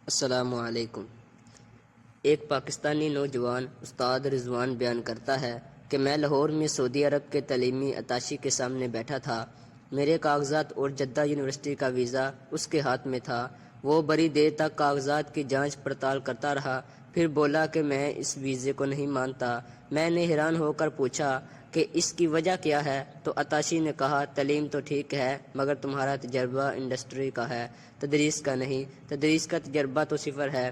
السلام علیکم۔ ایک پاکستانی نوجوان استاد رضوان بیان کرتا ہے کہ میں لاہور میں سعودی عرب کے تعلیمی اتاشی کے سامنے بیٹھا تھا۔ میرے کاغذات اور جدہ یونیورسٹی کا ویزا اس کے ہاتھ میں تھا۔ وہ بڑی دیر تک کاغذات کی جانچ پڑتال کرتا رہا، پھر بولا کہ میں اس ویزے کو نہیں مانتا۔ میں نے حیران ہو کر پوچھا کہ اس کی وجہ کیا ہے، تو اتاشی نے کہا تعلیم تو ٹھیک ہے مگر تمہارا تجربہ انڈسٹری کا ہے، تدریس کا نہیں۔ تدریس کا تجربہ تو صفر ہے،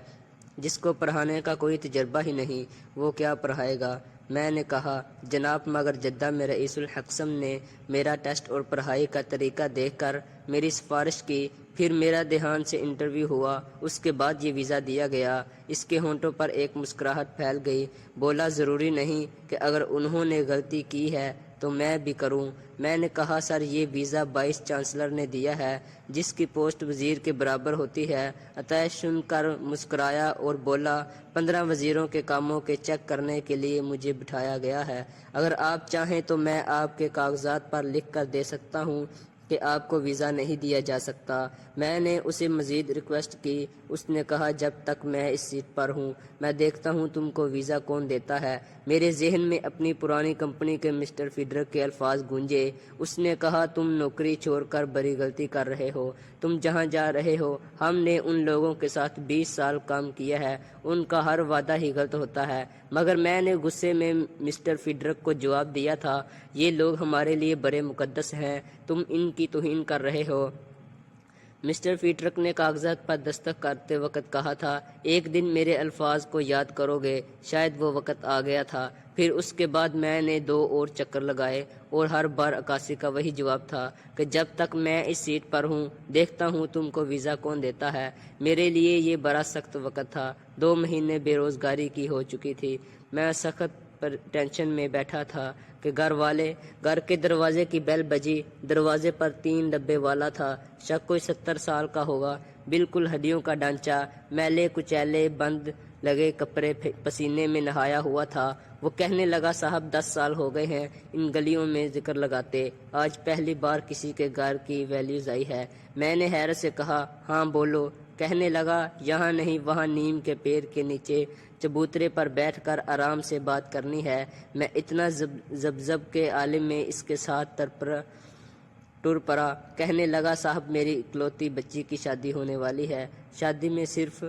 جس کو پڑھانے کا کوئی تجربہ ہی نہیں وہ کیا پڑھائے گا۔ میں نے کہا جناب مگر جدہ میں رئیس الحکم نے میرا ٹیسٹ اور پڑھائی کا طریقہ دیکھ کر میری سفارش کی، پھر میرا دھیان سے انٹرویو ہوا، اس کے بعد یہ ویزا دیا گیا۔ اس کے ہونٹوں پر ایک مسکراہٹ پھیل گئی۔ بولا ضروری نہیں کہ اگر انہوں نے غلطی کی ہے تو میں بھی کروں۔ میں نے کہا سر یہ ویزا وائس چانسلر نے دیا ہے، جس کی پوسٹ وزیر کے برابر ہوتی ہے۔ اتاشی سن کر مسکرایا اور بولا 15 وزیروں کے کاموں کے چیک کرنے کے لیے مجھے بٹھایا گیا ہے۔ اگر آپ چاہیں تو میں آپ کے کاغذات پر لکھ کر دے سکتا ہوں کہ آپ کو ویزا نہیں دیا جا سکتا۔ میں نے اسے مزید ریکویسٹ کی۔ اس نے کہا جب تک میں اس سیٹ پر ہوں میں دیکھتا ہوں تم کو ویزا کون دیتا ہے۔ میرے ذہن میں اپنی پرانی کمپنی کے مسٹر فیڈرک کے الفاظ گونجے۔ اس نے کہا تم نوکری چھوڑ کر بڑی غلطی کر رہے ہو، تم جہاں جا رہے ہو۔ ہم نے ان لوگوں کے ساتھ 20 سال کام کیا ہے، ان کا ہر وعدہ ہی غلط ہوتا ہے۔ مگر میں نے غصے میں مسٹر فیڈرک کو جواب دیا تھا یہ لوگ ہمارے لیے بڑے مقدس ہیں، تم ان کی توہین کر رہے ہو۔ مسٹر فیڈرک نے کاغذات پر دستخط کرتے وقت کہا تھا ایک دن میرے الفاظ کو یاد کرو گے۔ شاید وہ وقت آ گیا تھا۔ پھر اس کے بعد میں نے 2 اور چکر لگائے اور ہر بار عکاسی کا وہی جواب تھا کہ جب تک میں اس سیٹ پر ہوں دیکھتا ہوں تم کو ویزا کون دیتا ہے۔ میرے لیے یہ بڑا سخت وقت تھا۔ 2 مہینے بے روزگاری کی ہو چکی تھی۔ میں سخت ٹینشن میں بیٹھا تھا کہ گھر کے دروازے کی بیل بجی۔ دروازے پر 3 ڈبے والا تھا، شاید کوئی 70 سال کا ہوگا، بالکل ہڈیوں کا ڈھانچہ، میلے کچیلے بند لگے کپڑے، پسینے میں نہایا ہوا تھا۔ وہ کہنے لگا صاحب 10 سال ہو گئے ہیں ان گلیوں میں ذکر لگاتے، آج پہلی بار کسی کے گھر کی ویلیوز آئی ہے۔ میں نے حیرت سے کہا ہاں بولو۔ کہنے لگا یہاں نہیں وہاں نیم کے پیڑ کے نیچے چبوترے پر بیٹھ کر آرام سے بات کرنی ہے۔ میں اتنا زبزب کے عالم میں اس کے ساتھ ٹر پڑا۔ کہنے لگا صاحب میری اکلوتی بچی کی شادی ہونے والی ہے، شادی میں صرف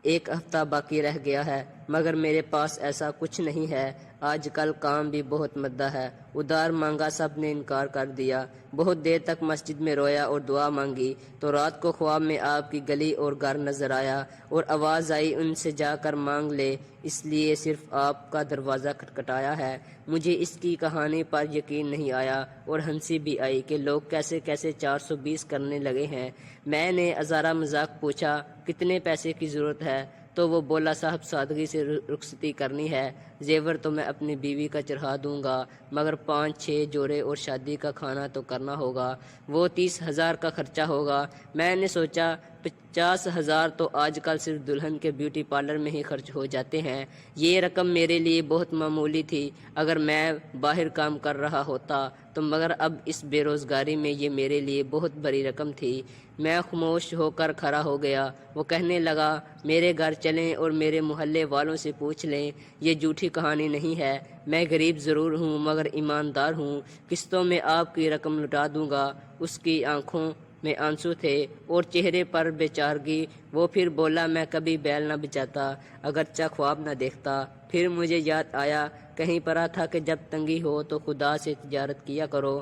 1 ہفتہ باقی رہ گیا ہے، مگر میرے پاس ایسا کچھ نہیں ہے۔ آج کل کام بھی بہت مندہ ہے، ادھار مانگا سب نے انکار کر دیا۔ بہت دیر تک مسجد میں رویا اور دعا مانگی تو رات کو خواب میں آپ کی گلی اور گھر نظر آیا اور آواز آئی ان سے جا کر مانگ لے، اس لیے صرف آپ کا دروازہ کھٹکھٹایا ہے۔ مجھے اس کی کہانی پر یقین نہیں آیا اور ہنسی بھی آئی کہ لوگ کیسے 420 کرنے لگے ہیں۔ میں نے ازارہ مذاق پوچھا کتنے پیسے کی ضرورت ہے، تو وہ بولا صاحب سادگی سے رخصتی کرنی ہے، زیور تو میں اپنی بیوی کا چڑھا دوں گا مگر 5-6 جوڑے اور شادی کا کھانا تو کرنا ہوگا، وہ 30,000 کا خرچہ ہوگا۔ میں نے سوچا 50,000 تو آج کل صرف دلہن کے بیوٹی پارلر میں ہی خرچ ہو جاتے ہیں۔ یہ رقم میرے لیے بہت معمولی تھی اگر میں باہر کام کر رہا ہوتا تو، مگر اب اس بے روزگاری میں یہ میرے لیے بہت بڑی رقم تھی۔ میں خاموش ہو کر کھڑا ہو گیا۔ وہ کہنے لگا میرے گھر چلیں اور میرے محلے والوں سے پوچھ لیں، یہ جھوٹی کہانی نہیں ہے، میں غریب ضرور ہوں مگر ایماندار ہوں، قسطوں میں آپ کی رقم لوٹا دوں گا۔ اس کی آنکھوں میں آنسو تھے اور چہرے پر بے چارگی۔ وہ پھر بولا میں کبھی بیل نہ بچاتا، اگرچہ خواب نہ دیکھتا۔ پھر مجھے یاد آیا کہیں پڑھا تھا کہ جب تنگی ہو تو خدا سے تجارت کیا کرو۔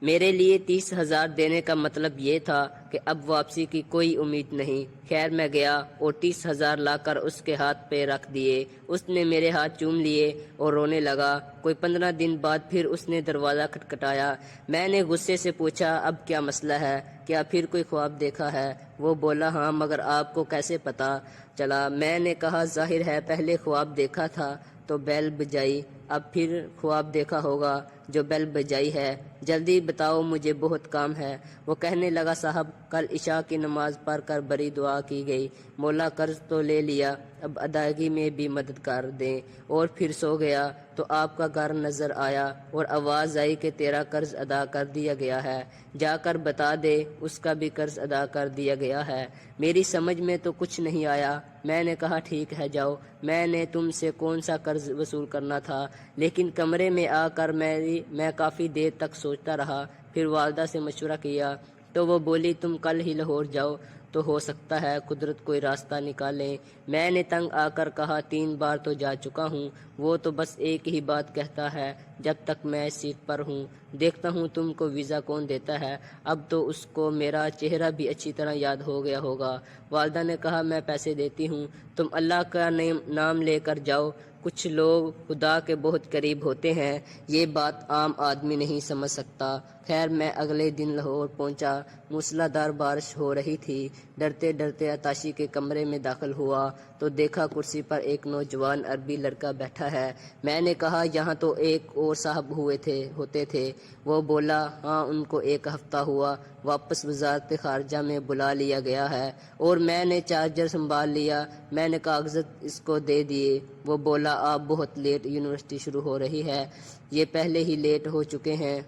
میرے لیے 30,000 دینے کا مطلب یہ تھا کہ اب واپسی کی کوئی امید نہیں۔ خیر میں گیا اور 30,000 لا کر اس کے ہاتھ پہ رکھ دیے۔ اس نے میرے ہاتھ چوم لیے اور رونے لگا۔ کوئی 15 دن بعد پھر اس نے دروازہ کھٹکھٹایا۔ میں نے غصے سے پوچھا اب کیا مسئلہ ہے، کیا پھر کوئی خواب دیکھا ہے؟ وہ بولا ہاں مگر آپ کو کیسے پتہ چلا؟ میں نے کہا ظاہر ہے پہلے خواب دیکھا تھا تو بیل بجائی، اب پھر خواب دیکھا ہوگا جو بیل بجائی ہے، جلدی بتاؤ مجھے بہت کام ہے۔ وہ کہنے لگا صاحب کل عشاء کی نماز پڑھ کر بڑی دعا کی گئی، مولا قرض تو لے لیا، اب ادائیگی میں بھی مدد کر دیں، اور پھر سو گیا تو آپ کا گھر نظر آیا اور آواز آئی کہ تیرا قرض ادا کر دیا گیا ہے، جا کر بتا دے اس کا بھی قرض ادا کر دیا گیا ہے۔ میری سمجھ میں تو کچھ نہیں آیا، میں نے کہا ٹھیک ہے جاؤ، میں نے تم سے کون سا قرض وصول کرنا تھا۔ لیکن کمرے میں آ کر میں کافی دیر تک سوچتا رہا، پھر والدہ سے مشورہ کیا تو وہ بولی تم کل ہی لاہور جاؤ تو ہو سکتا ہے قدرت کوئی راستہ نکالے۔ میں نے تنگ آ کر کہا 3 بار تو جا چکا ہوں، وہ تو بس ایک ہی بات کہتا ہے جب تک میں سیٹ پر ہوں، دیکھتا ہوں تم کو ویزا کون دیتا ہے۔ اب تو اس کو میرا چہرہ بھی اچھی طرح یاد ہو گیا ہوگا۔ والدہ نے کہا میں پیسے دیتی ہوں، تم اللہ کا نام لے کر جاؤ۔ کچھ لوگ خدا کے بہت قریب ہوتے ہیں، یہ بات عام آدمی نہیں سمجھ سکتا۔ خیر میں اگلے دن لاہور پہنچا، موسلا دھار بارش ہو رہی تھی۔ ڈرتے ڈرتے عطاشی کے کمرے میں داخل ہوا تو دیکھا کرسی پر ایک نوجوان عربی لڑکا بیٹھا ہے۔ میں نے کہا یہاں تو ایک اور صاحب ہوتے تھے۔ وہ بولا ہاں ان کو 1 ہفتہ ہوا، واپس وزارت خارجہ میں بلا لیا گیا ہے، اور میں نے چارجر سنبھال لیا۔ میں نے کاغذات اس کو دے دیے۔ وہ بولا آپ بہت لیٹ، یونیورسٹی شروع ہو رہی ہے، یہ پہلے ہی لیٹ ہو چکے ہیں،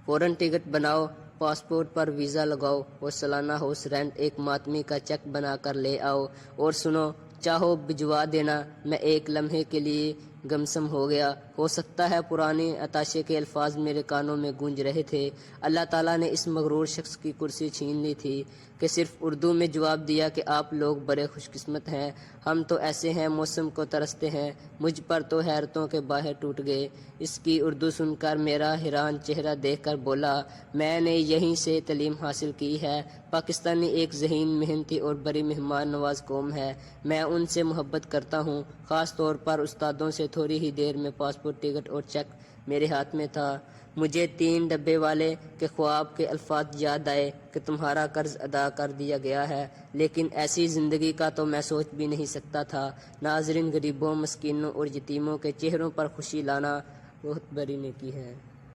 فوراً ٹکٹ بناؤ، پاسپورٹ پر ویزا لگاؤ اور سالانہ ہاؤس رینٹ ایک ماتمی کا چیک بنا کر لے آؤ، اور سنو چاہو بھجوا دینا۔ میں ایک لمحے کے لیے گمسم ہو گیا، ہو سکتا ہے پرانے عطاشے کے الفاظ میرے کانوں میں گونج رہے تھے۔ اللہ تعالیٰ نے اس مغرور شخص کی کرسی چھین لی تھی کہ صرف اردو میں جواب دیا کہ آپ لوگ بڑے خوش قسمت ہیں، ہم تو ایسے ہیں موسم کو ترستے ہیں۔ مجھ پر تو حیرتوں کے باہر ٹوٹ گئے۔ اس کی اردو سن کر میرا حیران چہرہ دیکھ کر بولا میں نے یہیں سے تعلیم حاصل کی ہے، پاکستانی ایک ذہین، محنتی اور بڑی مہمان نواز قوم ہے، میں ان سے محبت کرتا ہوں، خاص طور پر استادوں سے۔ تھوڑی ہی دیر میں پاسپورٹ، ٹکٹ اور چیک میرے ہاتھ میں تھا۔ مجھے 3 ڈبے والے کے خواب کے الفاظ یاد آئے کہ تمہارا قرض ادا کر دیا گیا ہے، لیکن ایسی زندگی کا تو میں سوچ بھی نہیں سکتا تھا۔ ناظرین، غریبوں، مسکینوں اور یتیموں کے چہروں پر خوشی لانا بہت بڑی نیکی ہے۔